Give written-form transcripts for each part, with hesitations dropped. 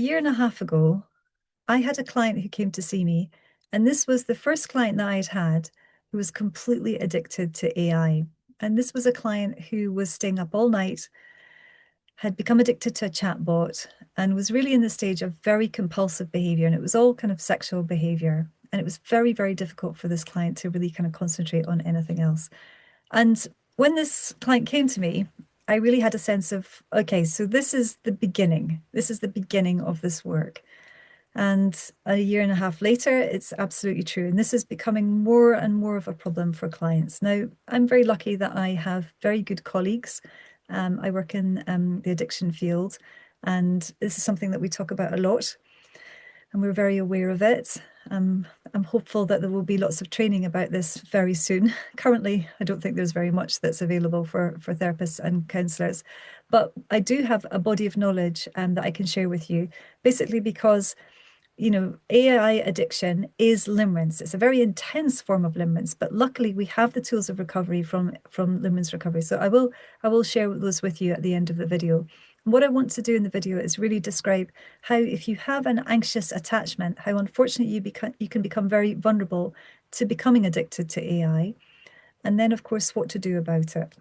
Year and a half ago, I had a client who came to see me, and this was the first client that I'd had who was completely addicted to AI. And this was a client who was staying up all night, had become addicted to a chatbot, and was really in the stage of very compulsive behavior. And it was all kind of sexual behavior. And it was very, very difficult for this client to really kind of concentrate on anything else. And when this client came to me, I really had a sense of, okay, so this is the beginning. This is the beginning of this work. And a year and a half later, it's absolutely true. And this is becoming more and more of a problem for clients. Now, I'm very lucky that I have very good colleagues. I work in the addiction field, and this is something that we talk about a lot, and we're very aware of it. I'm hopeful that there will be lots of training about this very soon. Currently, I don't think there's very much that's available for therapists and counsellors, but I do have a body of knowledge that I can share with you, basically because AI addiction is limerence. It's a very intense form of limerence, but luckily we have the tools of recovery from limerence recovery. So I will share those with you at the end of the video. And what I want to do in the video is really describe how, if you have an anxious attachment, how unfortunately you can become very vulnerable to becoming addicted to AI, and then of course what to do about it.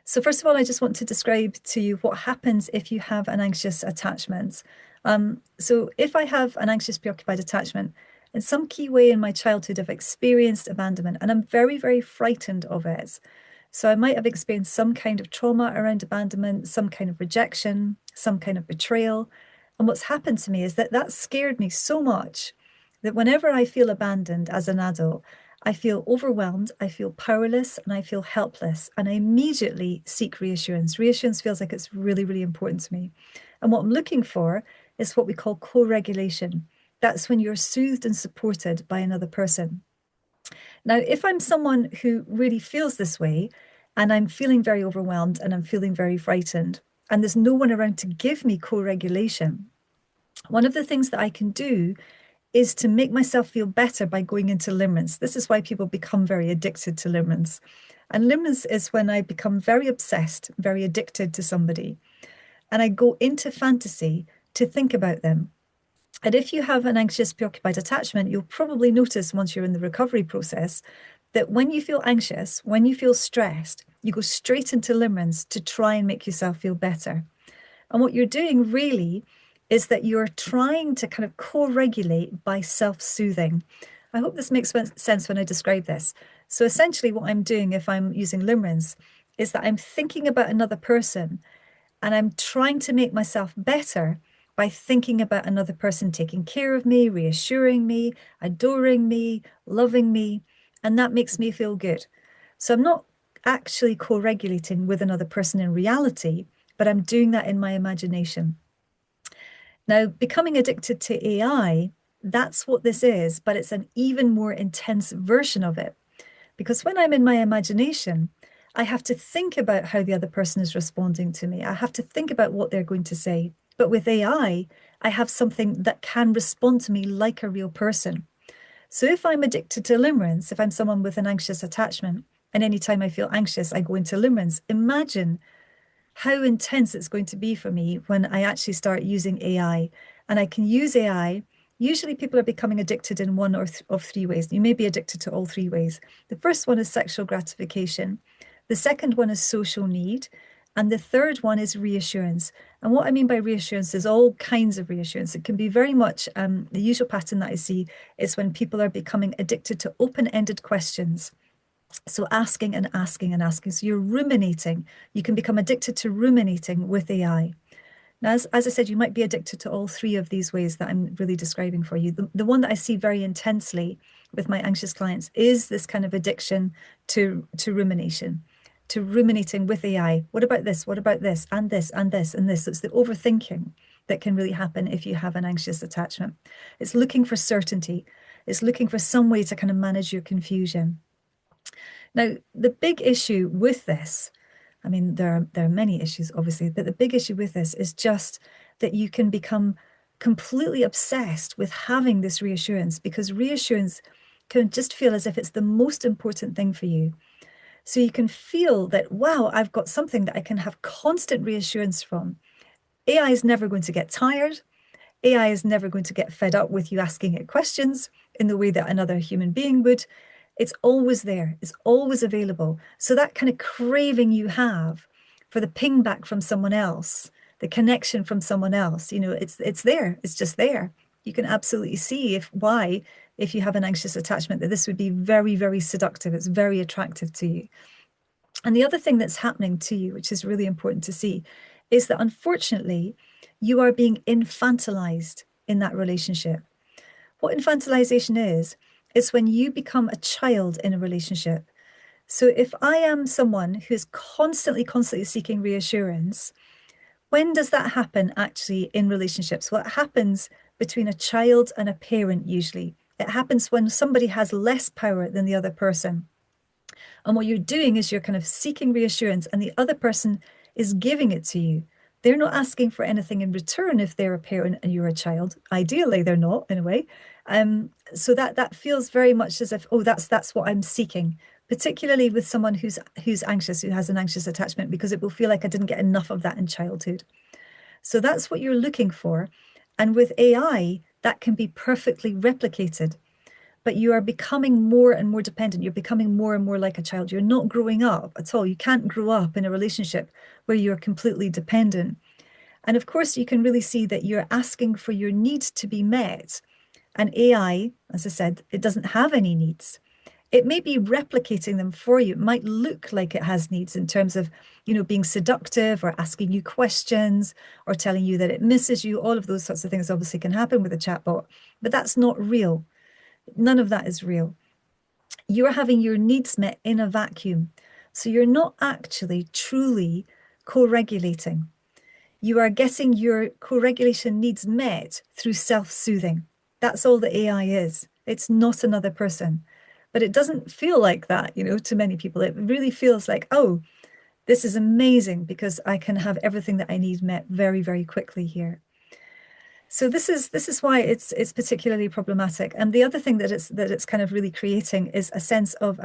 So first of all, I just want to describe to you what happens if you have an anxious attachment. So if I have an anxious preoccupied attachment, in some key way in my childhood, I've experienced abandonment, and I'm very, very frightened of it. So I might have experienced some kind of trauma around abandonment, some kind of rejection, some kind of betrayal. And what's happened to me is that that scared me so much that whenever I feel abandoned as an adult, I feel overwhelmed, I feel powerless, and I feel helpless. And I immediately seek reassurance. Reassurance feels like it's really, really important to me. And what I'm looking for is what we call co-regulation. That's when you're soothed and supported by another person. Now, if I'm someone who really feels this way, and I'm feeling very overwhelmed and I'm feeling very frightened, and there's no one around to give me co-regulation, one of the things that I can do is to make myself feel better by going into limerence. This is why people become very addicted to limerence. And limerence is when I become very obsessed, very addicted to somebody, and I go into fantasy to think about them. And if you have an anxious preoccupied attachment, you'll probably notice once you're in the recovery process that when you feel anxious, when you feel stressed, you go straight into limerence to try and make yourself feel better. And what you're doing really is that you're trying to kind of co-regulate by self-soothing. I hope this makes sense when I describe this. So essentially what I'm doing if I'm using limerence is that I'm thinking about another person, and I'm trying to make myself better by thinking about another person taking care of me, reassuring me, adoring me, loving me, and that makes me feel good. So I'm not actually co-regulating with another person in reality, but I'm doing that in my imagination. Now, becoming addicted to AI, that's what this is, but it's an even more intense version of it. Because when I'm in my imagination, I have to think about how the other person is responding to me. I have to think about what they're going to say. But with AI, I have something that can respond to me like a real person. So if I'm addicted to limerence, if I'm someone with an anxious attachment, and anytime I feel anxious, I go into limerence, imagine how intense it's going to be for me when I actually start using AI. And I can use AI. Usually people are becoming addicted in one or of three ways. You may be addicted to all three ways. The first one is sexual gratification. The second one is social need. And the third one is reassurance. And what I mean by reassurance is all kinds of reassurance. It can be very much the usual pattern that I see is when people are becoming addicted to open-ended questions. So asking and asking and asking. So you're ruminating. You can become addicted to ruminating with AI. Now, as I said, you might be addicted to all three of these ways that I'm really describing for you. The one that I see very intensely with my anxious clients is this kind of addiction to rumination, to ruminating with AI. What about this? What about this? And this, and this, and this. It's the overthinking that can really happen if you have an anxious attachment. It's looking for certainty. It's looking for some way to kind of manage your confusion. Now, the big issue with this, I mean, there are many issues, obviously, but the big issue with this is just that you can become completely obsessed with having this reassurance, because reassurance can just feel as if it's the most important thing for you. So you can feel that, wow, I've got something that I can have constant reassurance from. AI is never going to get tired. AI is never going to get fed up with you asking it questions in the way that another human being would. It's always there. It's always available. So that kind of craving you have for the ping back from someone else, the connection from someone else, it's there. It's just there. You can absolutely see if you have an anxious attachment, that this would be very, very seductive. It's very attractive to you. And the other thing that's happening to you, which is really important to see, is that unfortunately, you are being infantilized in that relationship. What infantilization is when you become a child in a relationship. So if I am someone who's constantly, constantly seeking reassurance, when does that happen actually in relationships? Well, it happens between a child and a parent usually. It happens when somebody has less power than the other person. And what you're doing is you're kind of seeking reassurance, and the other person is giving it to you. They're not asking for anything in return if they're a parent and you're a child. Ideally, they're not, in a way. So that feels very much as if, oh, that's what I'm seeking, particularly with someone who's anxious, who has an anxious attachment, because it will feel like I didn't get enough of that in childhood. So that's what you're looking for. And with AI, that can be perfectly replicated. But you are becoming more and more dependent. You're becoming more and more like a child. You're not growing up at all. You can't grow up in a relationship where you're completely dependent. And of course, you can really see that you're asking for your needs to be met. And AI, as I said, it doesn't have any needs. It may be replicating them for you. It might look like it has needs in terms of, being seductive or asking you questions or telling you that it misses you. All of those sorts of things obviously can happen with a chatbot, but that's not real. None of that is real. You're having your needs met in a vacuum. So you're not actually truly co-regulating. You are getting your co-regulation needs met through self-soothing. That's all the AI is. It's not another person. But it doesn't feel like that, to many people. It really feels like, oh, this is amazing because I can have everything that I need met very, very quickly here. So this is why it's particularly problematic. And the other thing that it's kind of really creating is a sense of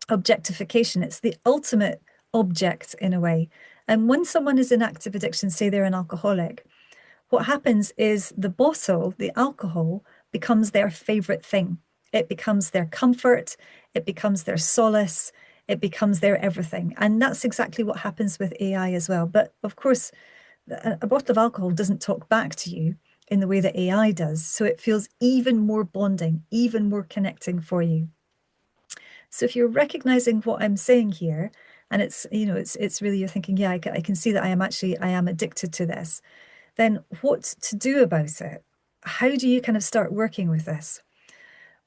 objectification. It's the ultimate object in a way. And when someone is in active addiction, say they're an alcoholic, what happens is the bottle, the alcohol, becomes their favorite thing. It becomes their comfort. It becomes their solace. It becomes their everything. And that's exactly what happens with AI as well. But of course, a bottle of alcohol doesn't talk back to you in the way that AI does. So it feels even more bonding, even more connecting for you. So if you're recognizing what I'm saying here, and it's really, you're thinking, yeah, I can see that I am addicted to this, then what to do about it? How do you kind of start working with this?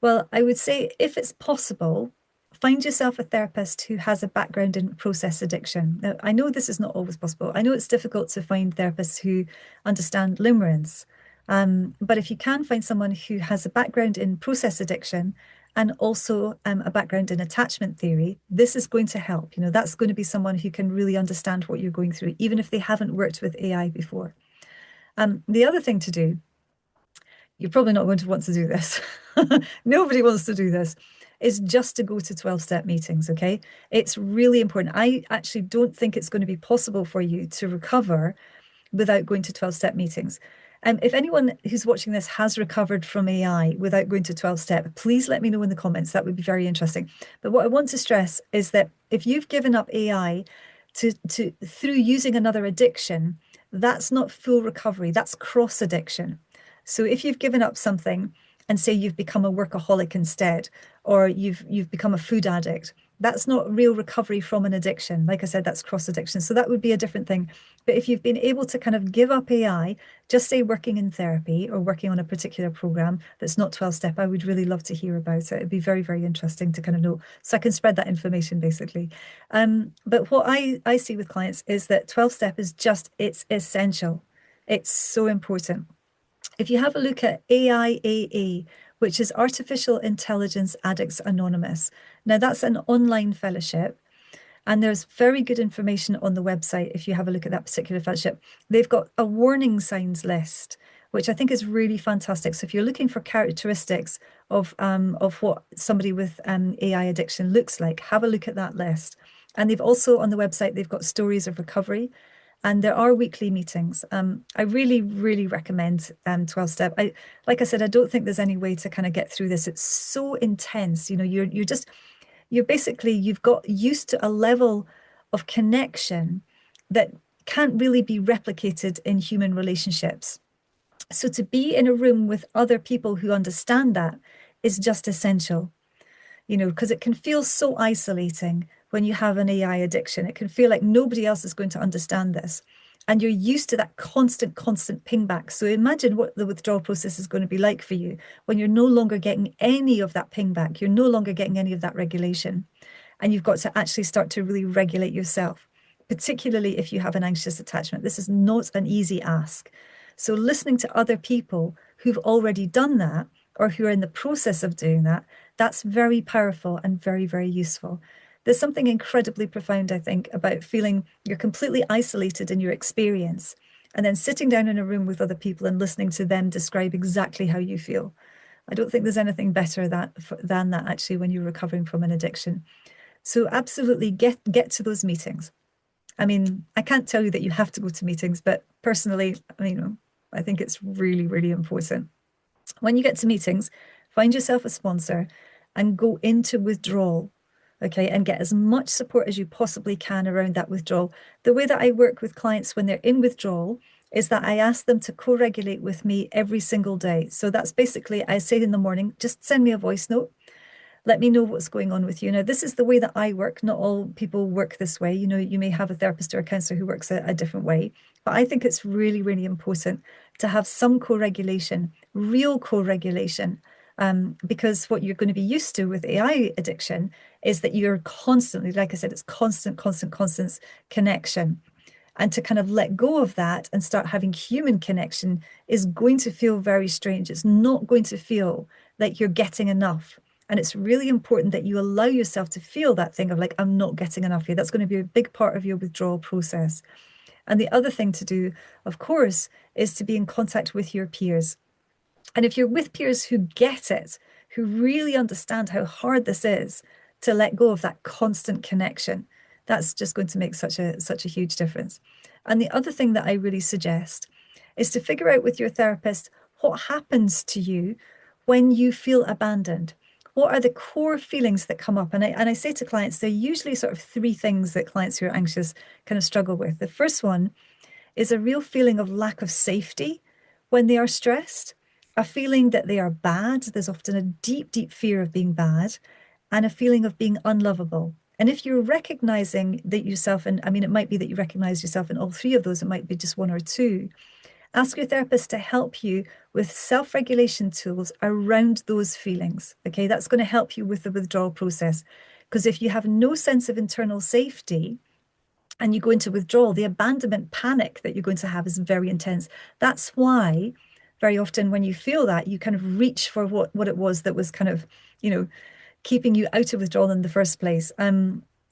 Well, I would say if it's possible, find yourself a therapist who has a background in process addiction. Now, I know this is not always possible. I know it's difficult to find therapists who understand limerence. But if you can find someone who has a background in process addiction and also a background in attachment theory, this is going to help. That's going to be someone who can really understand what you're going through, even if they haven't worked with AI before. The other thing to do, you're probably not going to want to do this. Nobody wants to do this. Is just to go to 12-step meetings, okay? It's really important. I actually don't think it's going to be possible for you to recover without going to 12-step meetings. If anyone who's watching this has recovered from AI without going to 12-step, please let me know in the comments. That would be very interesting. But what I want to stress is that if you've given up AI through using another addiction, that's not full recovery. That's cross addiction. So if you've given up something and say you've become a workaholic instead, or you've become a food addict, that's not real recovery from an addiction. Like I said, that's cross addiction. So that would be a different thing. But if you've been able to kind of give up AI, just say working in therapy or working on a particular program that's not 12-step, I would really love to hear about it. It'd be very, very interesting to kind of know, so I can spread that information basically. But what I see with clients is that 12-step is it's essential. It's so important. If you have a look at AIAA, which is Artificial Intelligence Addicts Anonymous. Now, that's an online fellowship, and there's very good information on the website if you have a look at that particular fellowship. They've got a warning signs list, which I think is really fantastic. So if you're looking for characteristics of what somebody with AI addiction looks like, have a look at that list. And they've also, on the website, they've got stories of recovery. And there are weekly meetings. I really, really recommend 12-step. Like I said, I don't think there's any way to kind of get through this. It's so intense. You know, you've got used to a level of connection that can't really be replicated in human relationships. So to be in a room with other people who understand that is just essential, you know, because it can feel so isolating when you have an AI addiction. It can feel like nobody else is going to understand this. And you're used to that constant ping back. So imagine what the withdrawal process is going to be like for you when you're no longer getting any of that ping back. You're no longer getting any of that regulation. And you've got to actually start to really regulate yourself, particularly if you have an anxious attachment. This is not an easy ask. So listening to other people who've already done that or who are in the process of doing that, that's very powerful and very, very useful. There's something incredibly profound, I think, about feeling you're completely isolated in your experience and then sitting down in a room with other people and listening to them describe exactly how you feel. I don't think there's anything better than that actually when you're recovering from an addiction. So absolutely get to those meetings. I mean, I can't tell you that you have to go to meetings, but personally, I think it's really, really important. When you get to meetings, find yourself a sponsor and go into withdrawal, okay, and get as much support as you possibly can around that withdrawal. The way that I work with clients when they're in withdrawal is that I ask them to co-regulate with me every single day. So that's basically, I say in the morning, just send me a voice note. Let me know what's going on with you. Now, this is the way that I work. Not all people work this way. You know, you may have a therapist or a counselor who works a different way. But I think it's really, really important to have some co-regulation, real co-regulation, because what you're going to be used to with AI addiction is that you're constantly, like I said, it's constant connection. And to kind of let go of that and start having human connection is going to feel very strange. It's not going to feel like you're getting enough. And it's really important that you allow yourself to feel that thing of like, I'm not getting enough here. That's going to be a big part of your withdrawal process. And the other thing to do, of course, is to be in contact with your peers. And if you're with peers who get it, who really understand how hard this is to let go of that constant connection, that's just going to make such a huge difference. And the other thing that I really suggest is to figure out with your therapist what happens to you when you feel abandoned. What are the core feelings that come up? And I say to clients, there are usually sort of three things that clients who are anxious kind of struggle with. The first one is a real feeling of lack of safety when they are stressed, a feeling that they are bad. There's often a deep fear of being bad and a feeling of being unlovable. And if you're recognizing that yourself, and I mean, it might be that you recognize yourself in all three of those, it might be just one or two. Ask your therapist to help you with self-regulation tools around those feelings. Okay, that's going to help you with the withdrawal process. Because if you have no sense of internal safety and you go into withdrawal, the abandonment panic that you're going to have is very intense. That's why very often when you feel that, you kind of reach for what it was that was kind of, keeping you out of withdrawal in the first place.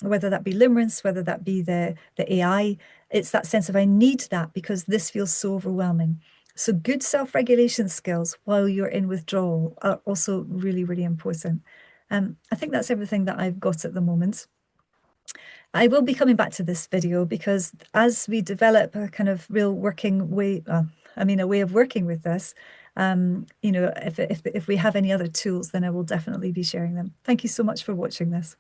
Whether that be Limerence, whether that be the AI, it's that sense of I need that because this feels so overwhelming. So good self-regulation skills while you're in withdrawal are also really, really important. I think that's everything that I've got at the moment. I will be coming back to this video because as we develop a kind of real working way, a way of working with this, if we have any other tools, then I will definitely be sharing them. Thank you so much for watching this.